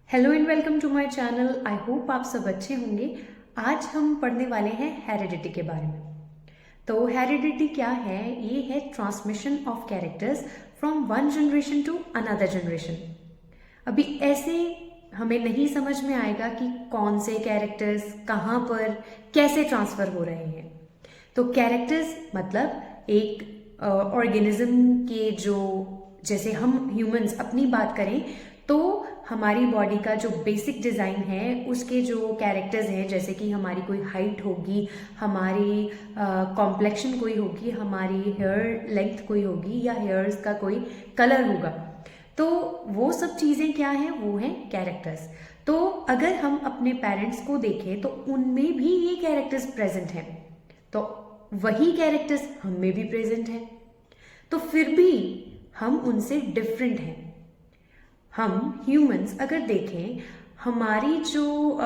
Hello and welcome to my channel. I hope आप सब अच्छे होंगे। आज हम पढ़ने वाले हैं हेरिडिटी के बारे में। तो हेरिडिटी क्या है? ये है transmission of characters from one generation to another generation. अभी ऐसे हमें नहीं समझ में आएगा कि कौन से कैरेक्टर्स कहाँ पर कैसे ट्रांसफर हो रहे हैं। तो कैरेक्टर्स मतलब एक ऑर्गेनिज्म के जो, जैसे हम ह्यूमंस अपनी बात करें तो हमारी बॉडी का जो बेसिक डिज़ाइन है उसके जो कैरेक्टर्स हैं, जैसे कि हमारी कोई हाइट होगी, हमारी कॉम्प्लेक्शन कोई होगी, हमारी हेयर लेंथ कोई होगी या हेयर्स का कोई कलर होगा, तो वो सब चीज़ें क्या हैं? वो हैं कैरेक्टर्स। तो अगर हम अपने पेरेंट्स को देखें तो उनमें भी ये कैरेक्टर्स प्रेजेंट हैं, तो वही कैरेक्टर्स हम में भी प्रेजेंट हैं, तो फिर भी हम उनसे डिफरेंट हैं। हम ह्यूमंस अगर देखें, हमारी जो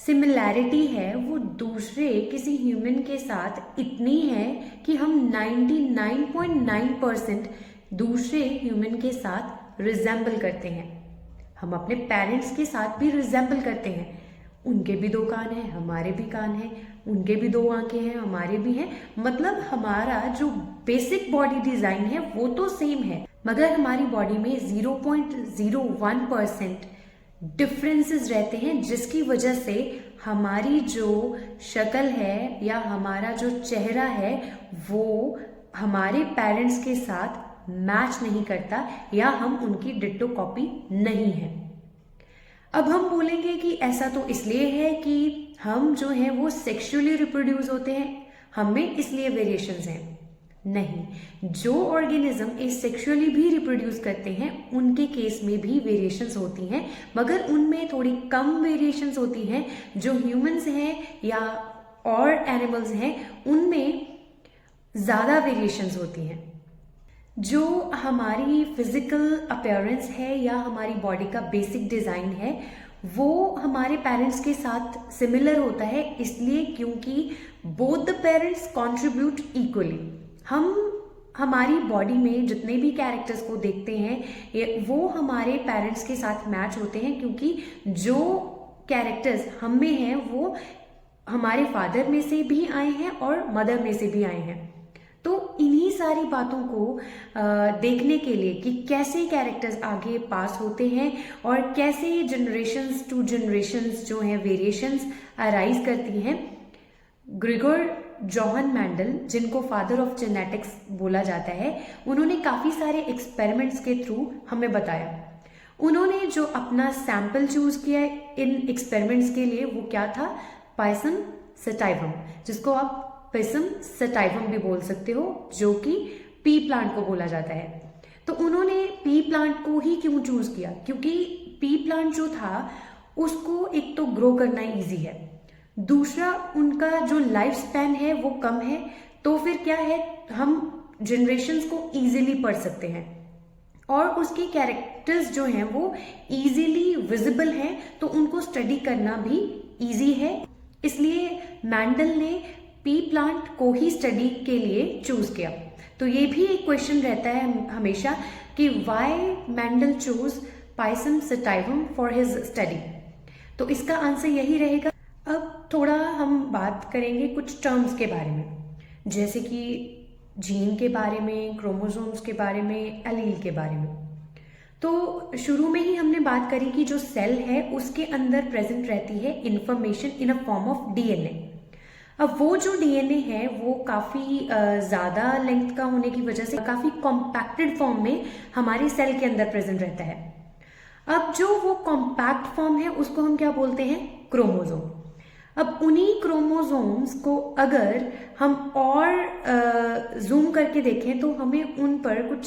सिमिलैरिटी है वो दूसरे किसी ह्यूमन के साथ इतनी है कि हम 99.9% दूसरे ह्यूमन के साथ रिजेंबल करते हैं। हम अपने पेरेंट्स के साथ भी रिजेंबल करते हैं। उनके भी दो कान हैं, हमारे भी कान हैं, उनके भी दो आंखें हैं, हमारे भी हैं। मतलब हमारा जो बेसिक बॉडी डिजाइन है वो तो सेम है, मगर हमारी बॉडी में 0.01% डिफरेंसेस रहते हैं, जिसकी वजह से हमारी जो शक्ल है या हमारा जो चेहरा है वो हमारे पेरेंट्स के साथ मैच नहीं करता या हम उनकी डिट्टो कॉपी नहीं है। अब हम बोलेंगे कि ऐसा तो इसलिए है कि हम जो हैं वो सेक्सुअली रिप्रोड्यूस होते हैं, हम में इसलिए वेरिएशंस हैं। नहीं, जो ऑर्गेनिज्म एसेक्सुअली भी रिप्रोड्यूस करते हैं उनके केस में भी वेरिएशंस होती हैं, मगर उनमें थोड़ी कम वेरिएशंस होती हैं। जो ह्यूमंस हैं या और एनिमल्स हैं उनमें ज़्यादा वेरिएशंस होती हैं। जो हमारी फिजिकल अपीयरेंस है या हमारी बॉडी का बेसिक डिज़ाइन है वो हमारे पेरेंट्स के साथ सिमिलर होता है, इसलिए क्योंकि both the parents contribute equally. हम हमारी बॉडी में जितने भी कैरेक्टर्स को देखते हैं वो हमारे पेरेंट्स के साथ मैच होते हैं, क्योंकि जो कैरेक्टर्स हम में हैं वो हमारे फादर में से भी आए हैं और मदर में से भी आए हैं। तो इन्हीं सारी बातों को देखने के लिए कि कैसे कैरेक्टर्स आगे पास होते हैं और कैसे जनरेशन्स टू जनरेशन्स जो हैं वेरिएशंस अराइज करती हैं, ग्रेगोर जोहन मेंडल, जिनको फादर ऑफ जेनेटिक्स बोला जाता है, उन्होंने काफ़ी सारे एक्सपेरिमेंट्स के थ्रू हमें बताया। उन्होंने जो अपना सैंपल चूज किया इन एक्सपेरिमेंट्स के लिए वो क्या था? पायसम सटाइवम, जिसको आप पिसम सटाइवम भी बोल सकते हो, जो कि पी प्लांट को बोला जाता है। तो उन्होंने पी प्लांट को ही क्यों चूज किया? क्योंकि पी प्लांट जो था उसको एक तो ग्रो करना इजी है, दूसरा उनका जो लाइफ स्पैन है वो कम है, तो फिर क्या है, हम जनरेशन्स को इजीली पढ़ सकते हैं और उसके कैरेक्टर्स जो हैं वो इजीली विजिबल हैं, तो उनको स्टडी करना भी इजी है। इसलिए मेंडल ने पी प्लांट को ही स्टडी के लिए चूज किया। तो ये भी एक क्वेश्चन रहता है हमेशा कि why Mendel choose payasam sativum for his study. तो इसका आंसर यही रहेगा। अब थोड़ा हम बात करेंगे कुछ टर्म्स के बारे में, जैसे कि जीन के बारे में, क्रोमोसोम्स के बारे में, एलील के बारे में। तो शुरू में ही हमने बात करी कि जो सेल है उसके अंदर प्रेजेंट रहती है information in a form of DNA. अब वो जो डीएनए है वो काफ़ी ज़्यादा लेंथ का होने की वजह से काफ़ी कॉम्पैक्टेड फॉर्म में हमारी सेल के अंदर प्रेजेंट रहता है। अब जो वो कॉम्पैक्ट फॉर्म है उसको हम क्या बोलते हैं? क्रोमोसोम। अब उन्हीं क्रोमोसोम्स को अगर हम और जूम करके देखें तो हमें उन पर कुछ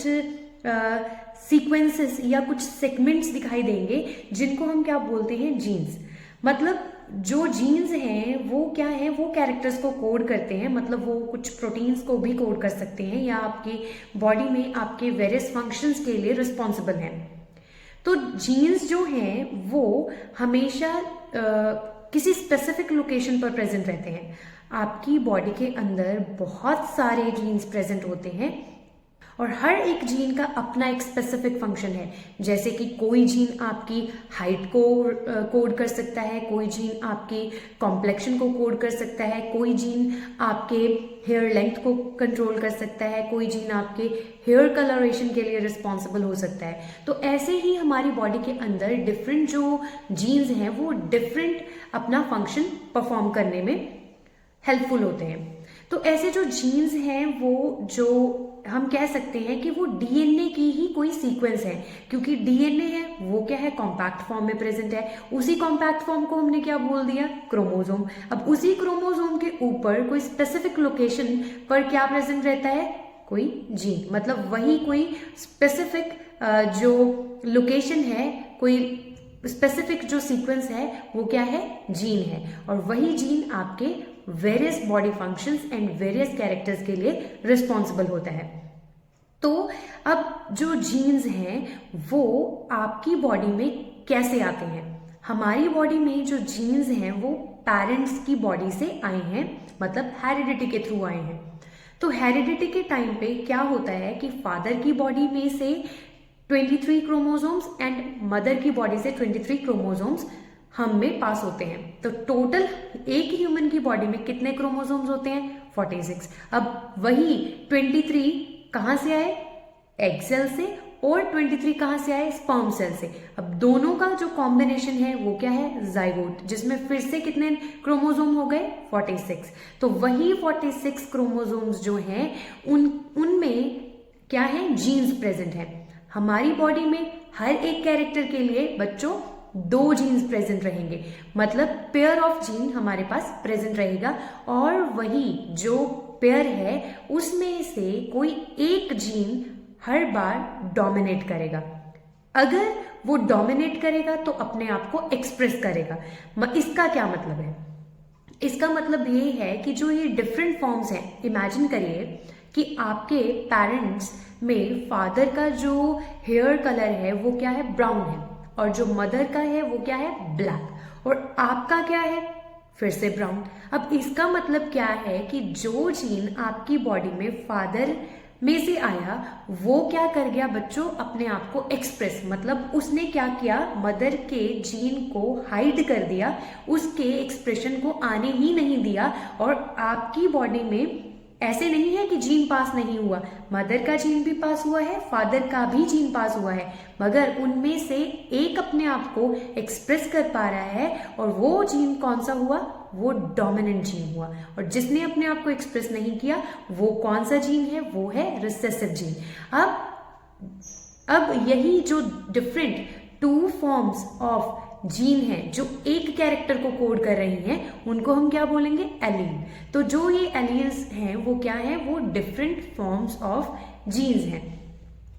सीक्वेंसेस या कुछ सेगमेंट्स दिखाई देंगे, जिनको हम क्या बोलते हैं? जीन्स। मतलब जो जीन्स हैं वो क्या है, वो कैरेक्टर्स को कोड करते हैं, मतलब वो कुछ प्रोटीन्स को भी कोड कर सकते हैं या आपकी बॉडी में आपके वेरियस फंक्शंस के लिए रिस्पॉन्सिबल हैं। तो जीन्स जो हैं वो हमेशा किसी स्पेसिफिक लोकेशन पर प्रेजेंट रहते हैं। आपकी बॉडी के अंदर बहुत सारे जीन्स प्रेजेंट होते हैं और हर एक जीन का अपना एक स्पेसिफिक फंक्शन है। जैसे कि कोई जीन आपकी हाइट को कोड कर सकता है, कोई जीन आपकी कॉम्प्लेक्शन को कोड कर सकता है, कोई जीन आपके हेयर लेंथ को कंट्रोल कर सकता है, कोई जीन आपके हेयर कलरेशन के लिए रिस्पॉन्सिबल हो सकता है। तो ऐसे ही हमारी बॉडी के अंदर डिफरेंट जो जीन्स हैं वो डिफरेंट अपना फंक्शन परफॉर्म करने में हेल्पफुल होते हैं। तो ऐसे जो जीन्स हैं वो जो हम कह सकते हैं कि वो डीएनए की ही कोई सीक्वेंस है, क्योंकि डीएनए है वो क्या है, कॉम्पैक्ट फॉर्म में प्रेजेंट है। उसी कॉम्पैक्ट फॉर्म को हमने क्या बोल दिया, क्रोमोसोम। अब उसी क्रोमोसोम के ऊपर कोई स्पेसिफिक लोकेशन पर क्या प्रेजेंट रहता है, कोई जीन, मतलब वही कोई स्पेसिफिक जो लोकेशन है, कोई स्पेसिफिक जो सीक्वेंस है वो क्या है, जीन है। और वही जीन आपके various body functions and various characters के लिए रिस्पॉन्सिबल होता है। तो अब जो जीन्स हैं वो आपकी बॉडी में कैसे आते हैं? हमारी बॉडी में जो जीन्स हैं वो पेरेंट्स की बॉडी से आए हैं, मतलब हेरिडिटी के थ्रू आए हैं। तो हेरिडिटी के टाइम पे क्या होता है कि फादर की बॉडी में से 23 क्रोमोसोम्स एंड मदर की बॉडी से 23 क्रोमोसोम्स हम में पास होते हैं। तो टोटल एक ह्यूमन की बॉडी में कितने क्रोमोसोम्स होते हैं, 46। अब वही 23 कहां से आए, एग सेल से, और 23 कहां से आए, स्पर्म सेल से। अब दोनों का जो कॉम्बिनेशन है वो क्या है, जाइगोट, जिसमें फिर से कितने क्रोमोसोम हो गए, 46। तो वही 46 क्रोमोसोम्स जो हैं उनमें क्या है, जीन्स प्रेजेंट है। हमारी बॉडी में हर एक कैरेक्टर के लिए बच्चों 2 जीन्स प्रेजेंट रहेंगे, मतलब पेयर ऑफ जीन हमारे पास प्रेजेंट रहेगा। और वही जो पेयर है उसमें से कोई एक जीन हर बार डोमिनेट करेगा। अगर वो डोमिनेट करेगा तो अपने आप को एक्सप्रेस करेगा। इसका क्या मतलब है, इसका मतलब ये है कि जो ये डिफरेंट फॉर्म्स हैं, इमेजिन करिए कि आपके पेरेंट्स में फादर का जो हेयर कलर है वो क्या है, ब्राउन है, और जो मदर का है वो क्या है, ब्लैक, और आपका क्या है, फिर से ब्राउन। अब इसका मतलब क्या है कि जो जीन आपकी बॉडी में फादर में से आया वो क्या कर गया बच्चों, अपने आप को एक्सप्रेस, मतलब उसने क्या किया, मदर के जीन को हाइड कर दिया, उसके एक्सप्रेशन को आने ही नहीं दिया। और आपकी बॉडी में ऐसे नहीं है कि जीन पास नहीं हुआ, मदर का जीन भी पास हुआ है, फादर का भी जीन पास हुआ है, मगर उनमें से एक अपने आप को एक्सप्रेस कर पा रहा है, और वो जीन कौन सा हुआ, वो डोमिनेंट जीन हुआ। और जिसने अपने आप को एक्सप्रेस नहीं किया वो कौन सा जीन है, वो है रिसेसिव जीन। अब यही जो डिफरेंट 2 फॉर्म्स ऑफ जीन है जो एक कैरेक्टर को कोड कर रही हैं, उनको हम क्या बोलेंगे, एलील। तो जो ये एलील्स हैं वो क्या है, वो डिफरेंट फॉर्म्स ऑफ जीन्स हैं।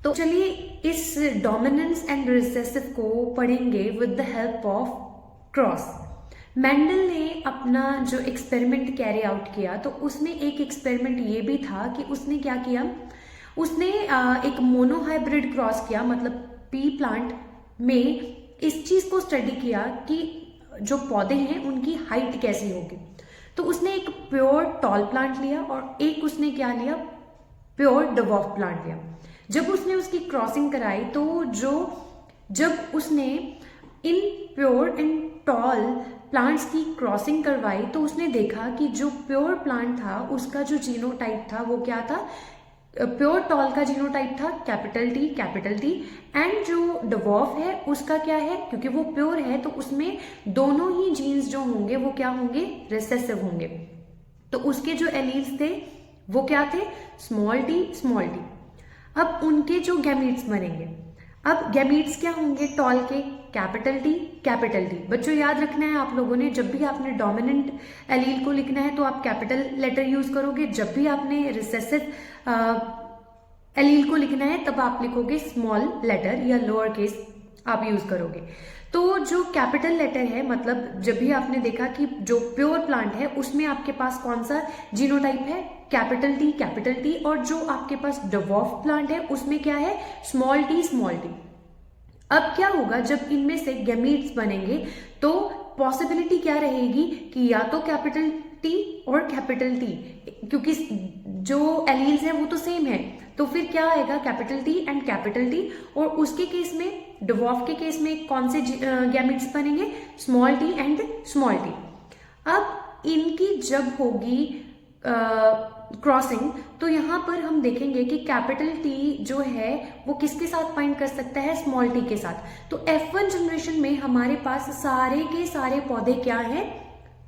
तो चलिए इस डोमिनेंस एंड रिसेसिव को पढ़ेंगे with the help of cross. Mendel ने अपना जो एक्सपेरिमेंट कैरी आउट किया तो उसमें एक एक्सपेरिमेंट ये भी था कि उसने क्या किया, उसने एक मोनोहाइब्रिड क्रॉस किया, मतलब पी प्लांट में इस चीज को स्टडी किया कि जो पौधे हैं उनकी हाइट कैसी होगी। तो उसने एक प्योर टॉल प्लांट लिया और एक उसने क्या लिया, प्योर डवार्फ प्लांट लिया। जब उसने उसकी क्रॉसिंग कराई तो जब उसने in pure and tall plants की क्रॉसिंग करवाई तो उसने देखा कि जो प्योर प्लांट था उसका जो जीनोटाइप था वो क्या था, प्योर टॉल का जीनोटाइप था कैपिटल टी, एंड जो डवार्फ है उसका क्या है, क्योंकि वो प्योर है तो उसमें दोनों ही जीन्स जो होंगे वो क्या होंगे, रिसेसिव होंगे। तो उसके जो एलील्स थे वो क्या थे, स्मॉल टी। अब उनके जो गैमीट्स बनेंगे, अब गैमीट्स क्या होंगे टॉल के, कैपिटल टी। बच्चों याद रखना है आप लोगों ने, जब भी आपने डोमिनेंट एलील को लिखना है तो आप कैपिटल लेटर यूज करोगे, जब भी आपने रिसेसिव एलील को लिखना है तब आप लिखोगे स्मॉल लेटर या लोअर केस आप यूज करोगे। तो जो कैपिटल लेटर है, मतलब जब भी आपने देखा कि जो प्योर प्लांट है उसमें आपके पास कौन सा जीनोटाइप है, कैपिटल टी, और जो आपके पास डवार्फ प्लांट है उसमें क्या है, स्मॉल टी। अब क्या होगा, जब इनमें से गैमीट्स बनेंगे तो पॉसिबिलिटी क्या रहेगी कि या तो कैपिटल टी और कैपिटल टी, क्योंकि जो एलील्स हैं वो तो सेम है, तो फिर क्या आएगा, capital T and capital T. और उसके केस में, डिवॉर्फ के केस में कौन से गैमेट्स बनेंगे, small T and small T. अब इनकी जब होगी क्रॉसिंग, तो यहां पर हम देखेंगे कि कैपिटल टी जो है वो किसके साथ पॉइंट कर सकता है, स्मॉल टी के साथ। तो F1 जनरेशन में हमारे पास सारे के सारे पौधे क्या हैं,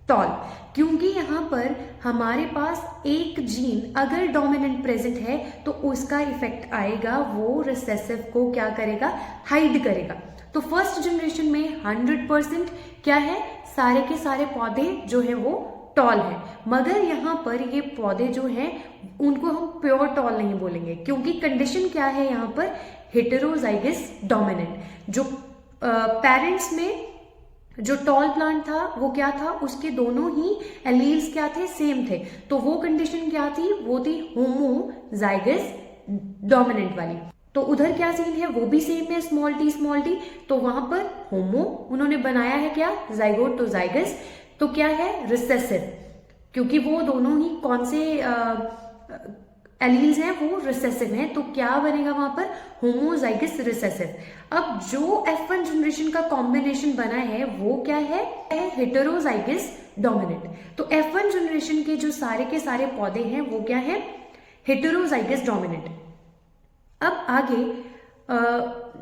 टॉल, क्योंकि यहाँ पर हमारे पास एक जीन अगर डोमिनेंट प्रेजेंट है तो उसका इफेक्ट आएगा, वो रिसेसिव को क्या करेगा, हाइड करेगा। तो फर्स्ट जनरेशन में 100% क्या है, सारे के सारे पौधे जो है वो टॉल है। मगर यहाँ पर ये पौधे जो हैं उनको हम प्योर टॉल नहीं बोलेंगे, क्योंकि कंडीशन क्या है यहाँ पर, हेटेरोजाइगस डोमिनेंट। जो पेरेंट्स में जो टॉल प्लांट था वो क्या था, उसके दोनों ही एलील्स क्या थे, सेम थे। तो वो कंडीशन क्या थी, वो थी होमोजाइगस डोमिनेंट वाली। तो उधर क्या सीन है, वो भी सेम है, स्मॉल टी, तो वहां पर होमो उन्होंने बनाया है क्या, जाइगोट, तो जाइगस तो क्या है, रिसेसिव, क्योंकि वो दोनों ही कौन से एलील्स हैं, वो रिसेसिव हैं। तो क्या बनेगा वहां पर, होमोजाइगस रिसेसिव। अब जो F1 जनरेशन का कॉम्बिनेशन बना है वो क्या है, हेटेरोजाइगस डोमिनेंट। तो F1 जनरेशन के जो सारे के सारे पौधे हैं वो क्या है, हेटेरोजाइगस डोमिनेंट। अब आगे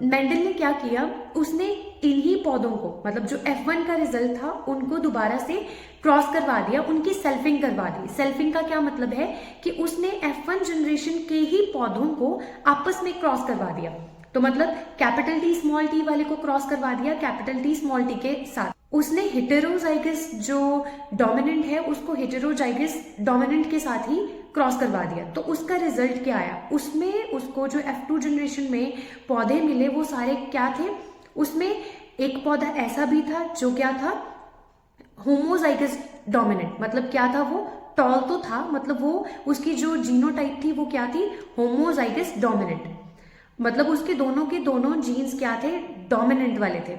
मेंडल ने क्या किया, उसने इन्हीं पौधों को, मतलब जो F1 का रिजल्ट था उनको दोबारा से क्रॉस करवा दिया, उनकी सेल्फिंग करवा दी। सेल्फिंग का क्या मतलब है कि उसने F1 जनरेशन के ही पौधों को आपस में क्रॉस करवा दिया। तो मतलब कैपिटल टी स्मॉल टी वाले को क्रॉस करवा दिया कैपिटल टी स्मॉल टी के साथ। उसने हेटेरोजाइगस जो डोमिनेंट है उसको हेटेरोजाइगस डोमिनेंट के साथ ही क्रॉस करवा दिया। तो उसका रिजल्ट क्या आया, उसमें उसको जो F2 जनरेशन में पौधे मिले वो सारे क्या थे, उसमें एक पौधा ऐसा भी था जो क्या था, होमोजाइगस डोमिनेंट। मतलब क्या था, वो टॉल तो था, मतलब वो उसकी जो जीनोटाइप थी वो क्या थी, होमोजाइगस डोमिनेंट। मतलब उसके दोनों के दोनों जीन्स क्या थे, डोमिनेंट वाले थे।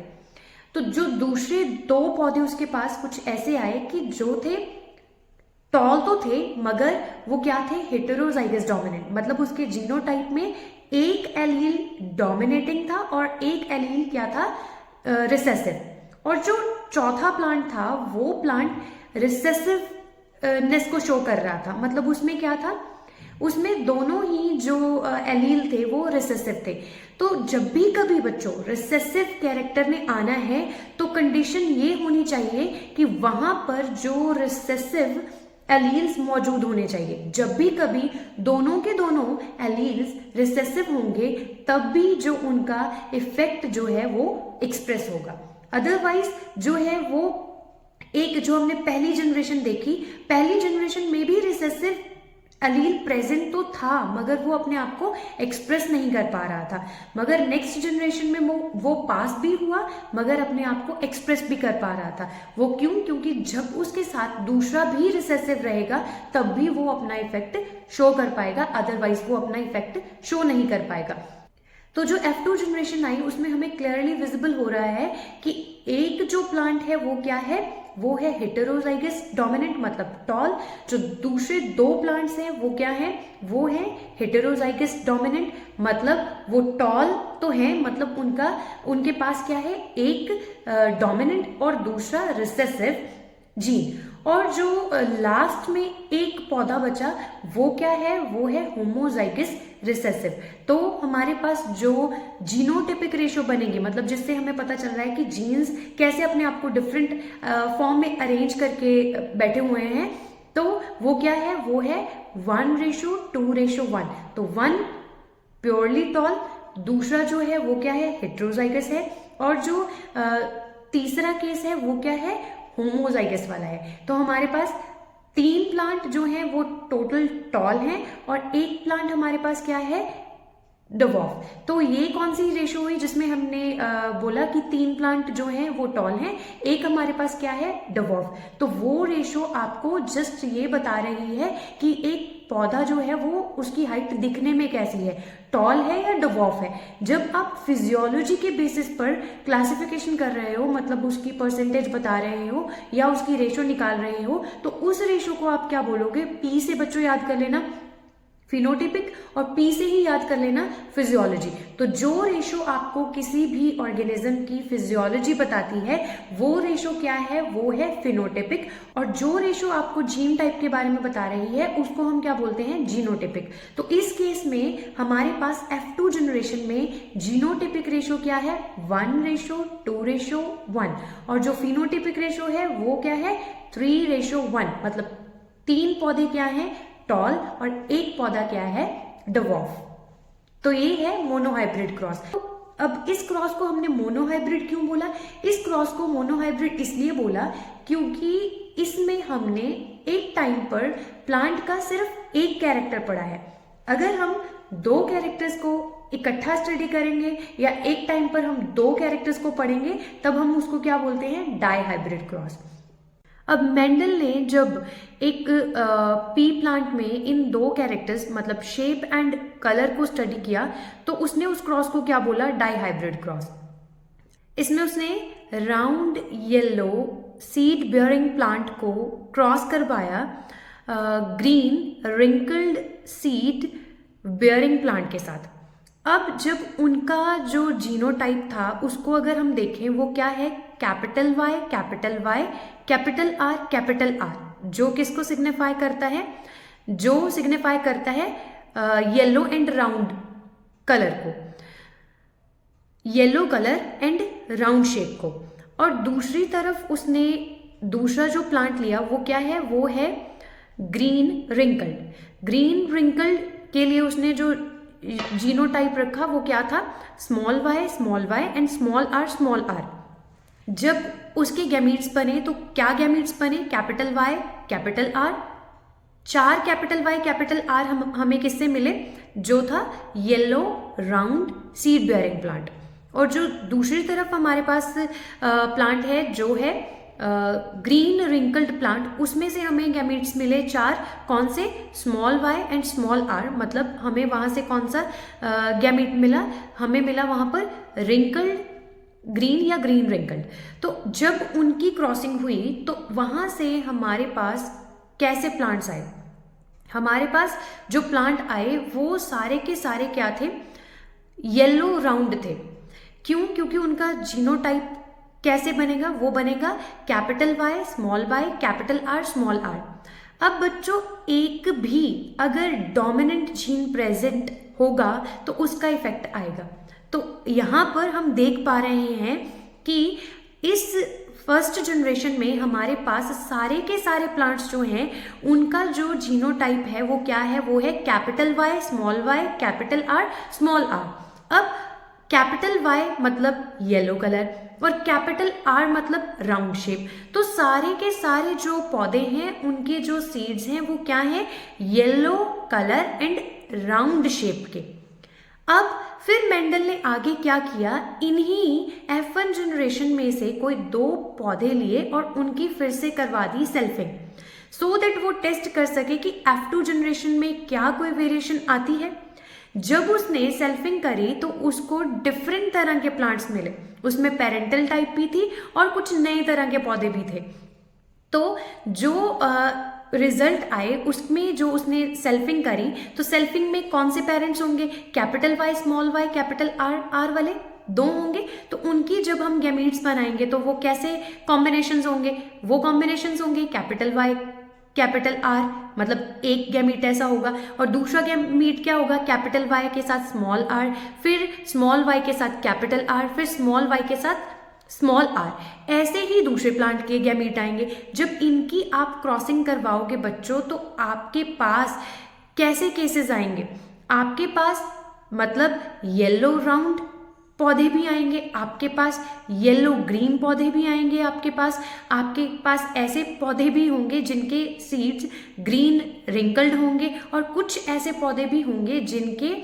तो जो दूसरे दो पौधे उसके पास कुछ ऐसे आए कि जो थे टॉल तो थे मगर वो क्या थे, हेटेरोजाइगस डोमिनेंट। मतलब उसके जीनोटाइप में एक एलील डोमिनेटिंग था और एक एलील क्या था, रिसेसिव। और जो चौथा प्लांट था वो प्लांट रिसेसिवनेस को शो कर रहा था। मतलब उसमें क्या था, उसमें दोनों ही जो एलील थे वो रिसेसिव थे। तो जब भी कभी बच्चों रिसेसिव कैरेक्टर में आना है तो कंडीशन ये होनी चाहिए कि वहां पर जो रिसेसिव एलील्स मौजूद होने चाहिए। जब भी कभी दोनों के दोनों एलील्स रिसेसिव होंगे तब भी जो उनका इफेक्ट जो है वो एक्सप्रेस होगा। अदरवाइज जो है वो एक जो हमने पहली जनरेशन देखी, पहली जनरेशन में भी रिसेसिव एलील प्रेजेंट तो था मगर वो अपने आप को एक्सप्रेस नहीं कर पा रहा था। मगर नेक्स्ट जनरेशन में वो पास भी हुआ मगर अपने आप को एक्सप्रेस भी कर पा रहा था। वो क्यों, क्योंकि जब उसके साथ दूसरा भी रिसेसिव रहेगा तब भी वो अपना इफेक्ट शो कर पाएगा, अदरवाइज वो अपना इफेक्ट शो नहीं कर पाएगा। तो जो F2 जनरेशन आई उसमें हमें क्लियरली विजिबल हो रहा है कि एक जो प्लांट है वो क्या है, वो है हेटेरोजाइगस डोमिनेंट मतलब टॉल। जो दूसरे दो प्लांट्स हैं वो क्या है, वो है हेटेरोजाइगस डोमिनेंट मतलब वो टॉल तो है, मतलब उनके पास क्या है, एक डोमिनेंट और दूसरा रिसेसिव जीन। और जो लास्ट में एक पौधा बचा वो क्या है, वो है होमोजाइगस रिसेसिव। तो हमारे पास जो जीनोटिपिक रेशियो बनेगी, मतलब जिससे हमें पता चल रहा है कि जीन्स कैसे अपने आप को डिफरेंट फॉर्म में अरेंज करके बैठे हुए हैं, तो वो क्या है, वो है 1:2:1। तो 1 प्योरली टॉल, दूसरा जो है वो क्या है, हेटेरोजाइगस है, और जो तीसरा केस है वो क्या है, होमोजाइगस वाला है। तो हमारे पास 3 प्लांट जो हैं वो टोटल टॉल हैं और एक प्लांट हमारे पास क्या है, डिवॉर्फ। तो ये कौन सी रेशो हुई जिसमें हमने बोला कि 3 प्लांट जो हैं वो टॉल हैं, एक हमारे पास क्या है, डिवॉर्फ। तो वो रेशो आपको जस्ट ये बता रही है कि एक पौधा जो है वो उसकी हाइट दिखने में कैसी है, टॉल है या डिवॉर्फ है। जब आप फिजियोलॉजी के बेसिस पर क्लासिफिकेशन कर रहे हो, मतलब उसकी परसेंटेज बता रहे हो या उसकी रेशो निकाल रहे हो, तो उस रेशो को आप क्या बोलोगे, पी से बच्चों याद कर लेना, फिनोटिपिक, और पी से ही याद कर लेना फिजियोलॉजी। तो जो रेशो आपको किसी भी ऑर्गेनिज्म की फिजियोलॉजी बताती है वो रेशो क्या है, वो है फिनोटिपिक। और जो रेशो आपको जीन टाइप के बारे में बता रही है उसको हम क्या बोलते हैं, जीनोटिपिक। तो इस केस में हमारे पास F2 जनरेशन में जीनोटिपिक रेशो क्या है, 1:2:1, और जो फिनोटिपिक रेशो है वो क्या है, 3:1। मतलब 3 पौधे क्या है, टॉल, और 1 पौधा क्या है, डवार्फ। तो ये है मोनोहाइब्रिड क्रॉस। तो अब इस क्रॉस को हमने मोनोहाइब्रिड क्यों बोला, इस क्रॉस को मोनोहाइब्रिड इसलिए बोला क्योंकि इसमें हमने एक टाइम पर प्लांट का सिर्फ एक कैरेक्टर पढ़ा है। अगर हम 2 कैरेक्टर्स को इकट्ठा स्टडी करेंगे या एक टाइम पर हम 2 कैरेक्टर्स को पढ़ेंगे तब हम उसको क्या बोलते हैं, डाईहाइब्रिड क्रॉस। अब मेंडल ने जब एक पी प्लांट में इन 2 कैरेक्टर्स मतलब शेप एंड कलर को स्टडी किया तो उसने उस क्रॉस को क्या बोला, डाईहाइब्रिड क्रॉस। इसमें उसने round yellow seed bearing plant को क्रॉस करवाया green wrinkled seed bearing plant के साथ। अब जब उनका जो जीनोटाइप था उसको अगर हम देखें वो क्या है, capital Y capital R capital R, जो किसको सिग्निफाई करता है, जो सिग्निफाई करता है येलो एंड राउंड कलर को, yellow colour and round shape को। और दूसरी तरफ उसने दूसरा जो प्लांट लिया वो क्या है, वो है ग्रीन रिंकल्ड। ग्रीन रिंकल्ड के लिए उसने जो जीनोटाइप रखा वो क्या था, small y and small r। जब उसके गैमीट्स बने तो क्या गैमीट्स बने, capital Y capital R। 4 capital Y capital R हमें किससे मिले, जो था yellow round seed bearing plant. और जो दूसरी तरफ हमारे पास प्लांट है जो है ग्रीन रिंकल्ड प्लांट, उसमें से हमें गैमीट्स मिले 4, कौन से, small y and small r। मतलब हमें वहां से कौन सा गैमीट मिला, हमें मिला वहां पर रिंकल्ड ग्रीन या ग्रीन रिंकल्ड। तो जब उनकी क्रॉसिंग हुई तो वहां से हमारे पास कैसे प्लांट्स आए, हमारे पास जो प्लांट आए वो सारे के सारे क्या थे, येलो राउंड थे। क्यों, क्योंकि उनका जीनोटाइप कैसे बनेगा, वो बनेगा capital Y capital R small r। अब बच्चों एक भी अगर डोमिनेंट जीन प्रेजेंट होगा तो उसका इफेक्ट आएगा। तो यहाँ पर हम देख पा रहे हैं कि इस फर्स्ट जनरेशन में हमारे पास सारे के सारे प्लांट्स जो हैं उनका जो जीनोटाइप है वो क्या है, वो है capital Y capital R small r। अब कैपिटल Y मतलब येलो कलर और कैपिटल R मतलब राउंड शेप। तो सारे के सारे जो पौधे हैं उनके जो सीड्स हैं वो क्या हैं, yellow colour and round shape के। अब फिर मेंडल ने आगे क्या किया, इन्हीं F1 जनरेशन में से कोई 2 पौधे लिए और उनकी फिर से करवा दी सेल्फिंग, सो दैट वो टेस्ट कर सके कि F2 जनरेशन में क्या कोई वेरिएशन आती है। जब उसने सेल्फिंग करी तो उसको डिफरेंट तरह के प्लांट्स मिले, उसमें पेरेंटल टाइप भी थी और कुछ नए तरह के पौधे भी थे। तो जो रिजल्ट आए उसमें जो उसने सेल्फिंग करी तो सेल्फिंग में कौन से पेरेंट्स होंगे, capital Y small y capital R वाले 2 होंगे। तो उनकी जब हम गैमीट्स बनाएंगे तो वो कैसे कॉम्बिनेशंस होंगे, वो कॉम्बिनेशंस होंगे कैपिटल Y कैपिटल R, मतलब एक गैमीट ऐसा होगा। और दूसरा गैमीट क्या होगा, कैपिटल Y के साथ स्मॉल r, फिर स्मॉल y के साथ कैपिटल R, फिर स्मॉल y के साथ स्मॉल r। ऐसे ही दूसरे प्लांट के गैमीट आएंगे। जब इनकी आप क्रॉसिंग करवाओगे बच्चों तो आपके पास कैसे केसेस आएंगे, आपके पास मतलब येलो राउंड पौधे भी आएंगे, आपके पास येलो ग्रीन पौधे भी आएंगे, आपके पास ऐसे पौधे भी होंगे जिनके सीड्स ग्रीन रिंकल्ड होंगे, और कुछ ऐसे पौधे भी होंगे जिनके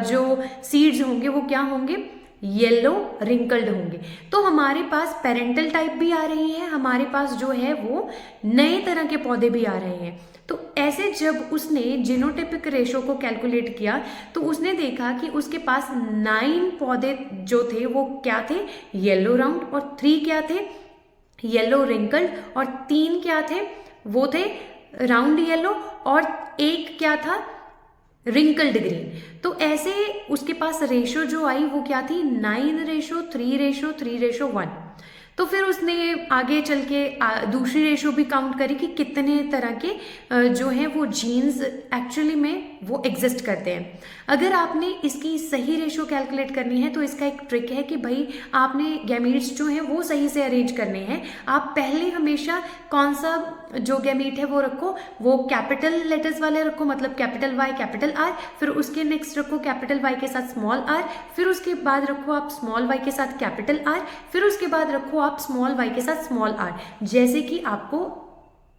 जो सीड्स होंगे वो क्या होंगे, येलो रिंकल्ड होंगे। तो हमारे पास पेरेंटल टाइप भी आ रही है, हमारे पास जो है वो नए तरह के पौधे भी आ रहे हैं। तो ऐसे जब उसने जीनोटाइपिक रेशो को कैलकुलेट किया तो उसने देखा कि उसके पास 9 पौधे जो थे वो क्या थे, येलो राउंड, और 3 क्या थे, येलो रिंकल्ड, और 3 क्या थे, वो थे राउंड येलो, और 1 क्या था, रिंकल्ड ग्रीन। तो ऐसे उसके पास रेशो जो आई वो क्या थी, 9:3:3:1। तो फिर उसने आगे चल के दूसरी रेशो भी काउंट करी कि कितने तरह के जो है वो जीन्स एक्चुअली में वो एग्जिस्ट करते हैं। अगर आपने इसकी सही रेशो कैलकुलेट करनी है तो इसका एक ट्रिक है कि भाई आपने गैमीट्स जो हैं वो सही से अरेंज करने हैं। आप पहले हमेशा कौन सा जो गैमीट है वो रखो, वो कैपिटल लेटर्स वाले रखो, मतलब कैपिटल वाई कैपिटल आर, फिर उसके नेक्स्ट रखो कैपिटल वाई के साथ स्मॉल आर, फिर उसके बाद रखो आप स्मॉल वाई के साथ कैपिटल आर, फिर उसके बाद रखो आप स्मॉल वाई के साथ स्मॉल आर, जैसे कि आपको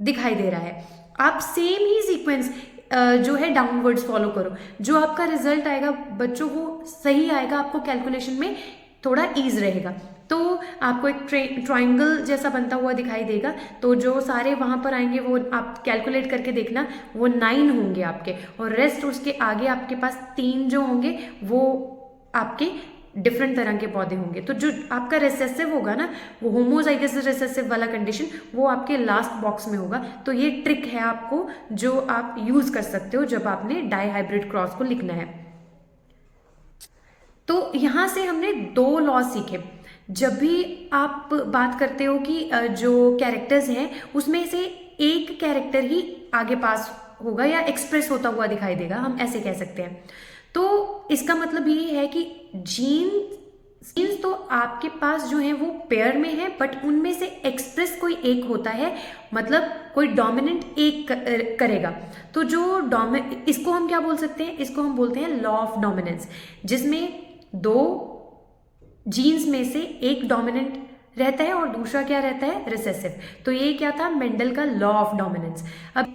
दिखाई दे रहा है। आप सेम ही सीक्वेंस जो है डाउनवर्ड्स फॉलो करो, जो आपका रिजल्ट आएगा बच्चों वो सही आएगा, आपको कैलकुलेशन में थोड़ा ईज रहेगा। तो आपको एक ट्राइंगल जैसा बनता हुआ दिखाई देगा, तो जो सारे वहां पर आएंगे वो आप कैलकुलेट करके देखना, वो 9 होंगे आपके, और रेस्ट उसके आगे आपके पास 3 जो होंगे वो आपके डिफरेंट तरह के पौधे होंगे। तो जो आपका रिसेसिव होगा ना, वो होमोजाइगस रिसेसिव वाला कंडीशन वो आपके लास्ट बॉक्स में होगा। तो ये ट्रिक है आपको जो आप यूज कर सकते हो जब आपने डाई हाइब्रिड क्रॉस को लिखना है। तो यहां से हमने 2 लॉ सीखे। जब भी आप बात करते हो कि जो कैरेक्टर्स हैं उसमें से एक कैरेक्टर ही आगे पास होगा या एक्सप्रेस होता हुआ दिखाई देगा, हम ऐसे कह सकते हैं। तो इसका मतलब ये है कि जीन्स तो आपके पास जो है वो पेयर में है, बट उनमें से एक्सप्रेस कोई एक होता है, मतलब कोई डोमिनेंट एक करेगा। तो जो इसको हम क्या बोल सकते हैं, इसको हम बोलते हैं लॉ ऑफ डोमिनेंस, जिसमें 2 जीन्स में से एक डोमिनेंट रहता है और दूसरा क्या रहता है, रिसेसिव। तो ये क्या था, मेंडल का लॉ ऑफ डोमिनेंस। अब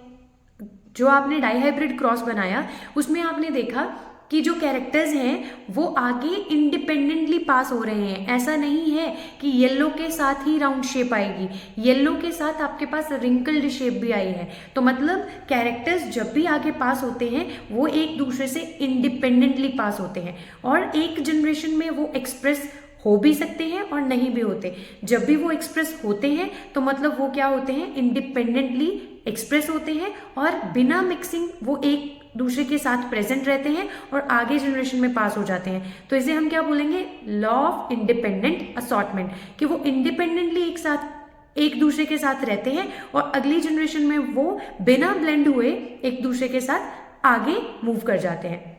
जो आपने डाईहाइब्रिड क्रॉस बनाया उसमें आपने देखा कि जो कैरेक्टर्स हैं वो आगे इंडिपेंडेंटली पास हो रहे हैं। ऐसा नहीं है कि येलो के साथ ही राउंड शेप आएगी, येलो के साथ आपके पास रिंकल्ड शेप भी आई है। तो मतलब कैरेक्टर्स जब भी आगे पास होते हैं वो एक दूसरे से इंडिपेंडेंटली पास होते हैं, और एक जनरेशन में वो एक्सप्रेस हो भी सकते हैं और नहीं भी होते। जब भी वो एक्सप्रेस होते हैं तो मतलब वो क्या होते हैं, इंडिपेंडेंटली एक्सप्रेस होते हैं और बिना मिक्सिंग वो एक दूसरे के साथ प्रेजेंट रहते हैं और आगे जनरेशन में पास हो जाते हैं। तो इसे हम क्या बोलेंगे, लॉ ऑफ इंडिपेंडेंट असॉर्टमेंट, कि वो इंडिपेंडेंटली एक साथ एक दूसरे के साथ रहते हैं और अगली जनरेशन में वो बिना ब्लेंड हुए एक दूसरे के साथ आगे मूव कर जाते हैं।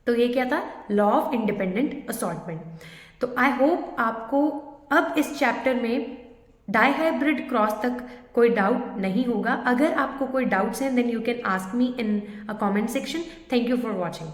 तो ये क्या था, लॉ ऑफ इंडिपेंडेंट असॉर्टमेंट। तो आई होप आपको अब इस चैप्टर में डाईहाइब्रिड क्रॉस तक कोई डाउट नहीं होगा। अगर आपको कोई डाउट्स हैं then you can ask me in a comment section. Thank you for watching.